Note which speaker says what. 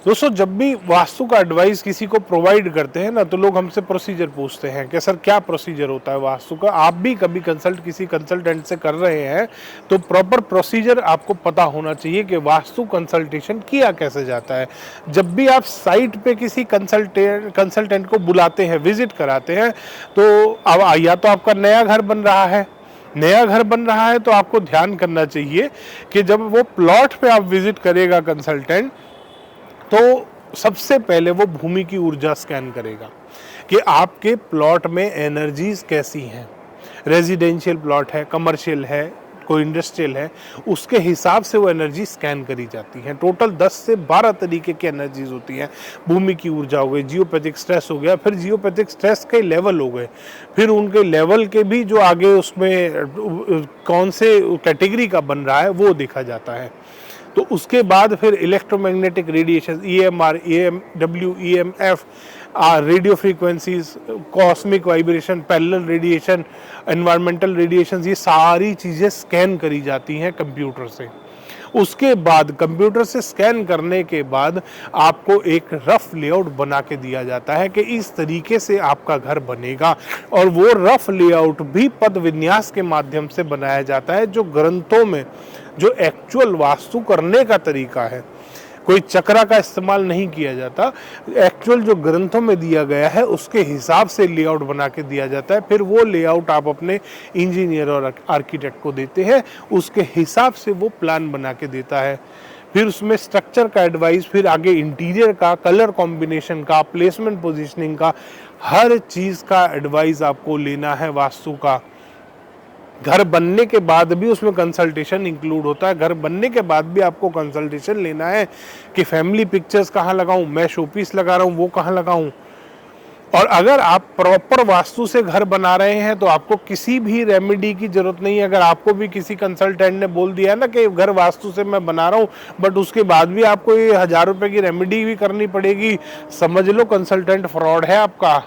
Speaker 1: दोस्तों, जब भी वास्तु का एडवाइस किसी को प्रोवाइड करते हैं ना, तो लोग हमसे प्रोसीजर पूछते हैं कि सर क्या प्रोसीजर होता है वास्तु का। आप भी कभी कंसल्ट किसी कंसल्टेंट से कर रहे हैं तो प्रॉपर प्रोसीजर आपको पता होना चाहिए कि वास्तु कंसल्टेशन किया कैसे जाता है। जब भी आप साइट पे किसी कंसल्टेंट को बुलाते हैं, विजिट कराते हैं, तो अब या तो आपका नया घर बन रहा है, तो आपको ध्यान करना चाहिए कि जब वो प्लॉट पे आप विजिट करेगा कंसल्टेंट, तो सबसे पहले वो भूमि की ऊर्जा स्कैन करेगा कि आपके प्लॉट में एनर्जीज कैसी हैं। रेजिडेंशियल प्लॉट है, कमर्शियल है, कोई इंडस्ट्रियल है, उसके हिसाब से वो एनर्जी स्कैन करी जाती है। टोटल 10 से 12 तरीके की एनर्जीज होती हैं। भूमि की ऊर्जा हो गई, जियोपैथिक स्ट्रेस हो गया, फिर जियोपैथिक स्ट्रेस के लेवल हो गए, फिर उनके लेवल के भी जो आगे उसमें कौन से कैटेगरी का बन रहा है वो देखा जाता है। तो उसके बाद फिर electromagnetic radiation, EMR, EMW, EMF, radio frequencies, cosmic vibration, parallel radiation, environmental radiation, ये सारी चीज़ें स्कैन करी जाती हैं कंप्यूटर से। उसके बाद कंप्यूटर से स्कैन करने के बाद आपको एक रफ लेआउट बना के दिया जाता है कि इस तरीके से आपका घर बनेगा, और वो रफ लेआउट भी पद विन्यास के माध्यम से बनाया जाता है, जो ग्रंथों में जो एक्चुअल वास्तु करने का तरीका है। कोई चक्रा का इस्तेमाल नहीं किया जाता, एक्चुअल जो ग्रंथों में दिया गया है उसके हिसाब से लेआउट बना के दिया जाता है। फिर वो लेआउट आप अपने इंजीनियर और आर्किटेक्ट को देते हैं, उसके हिसाब से वो प्लान बना के देता है। फिर उसमें स्ट्रक्चर का एडवाइस, फिर आगे इंटीरियर का, कलर कॉम्बिनेशन का, प्लेसमेंट पोजीशनिंग का, हर चीज़ का एडवाइस आपको लेना है वास्तु का। घर बनने के बाद भी उसमें कंसल्टेशन इंक्लूड होता है। घर बनने के बाद भी आपको कंसल्टेशन लेना है कि फैमिली पिक्चर्स कहाँ लगाऊं, मैं शोपीस लगा रहा हूं वो कहाँ लगाऊं। और अगर आप प्रॉपर वास्तु से घर बना रहे हैं तो आपको किसी भी रेमेडी की जरूरत नहीं है। अगर आपको भी किसी कंसल्टेंट ने बोल दिया ना कि घर वास्तु से मैं बना रहा हूँ, बट उसके बाद भी आपको ये 1000 रुपए की रेमेडी भी करनी पड़ेगी, समझ लो कंसल्टेंट फ्रॉड है आपका।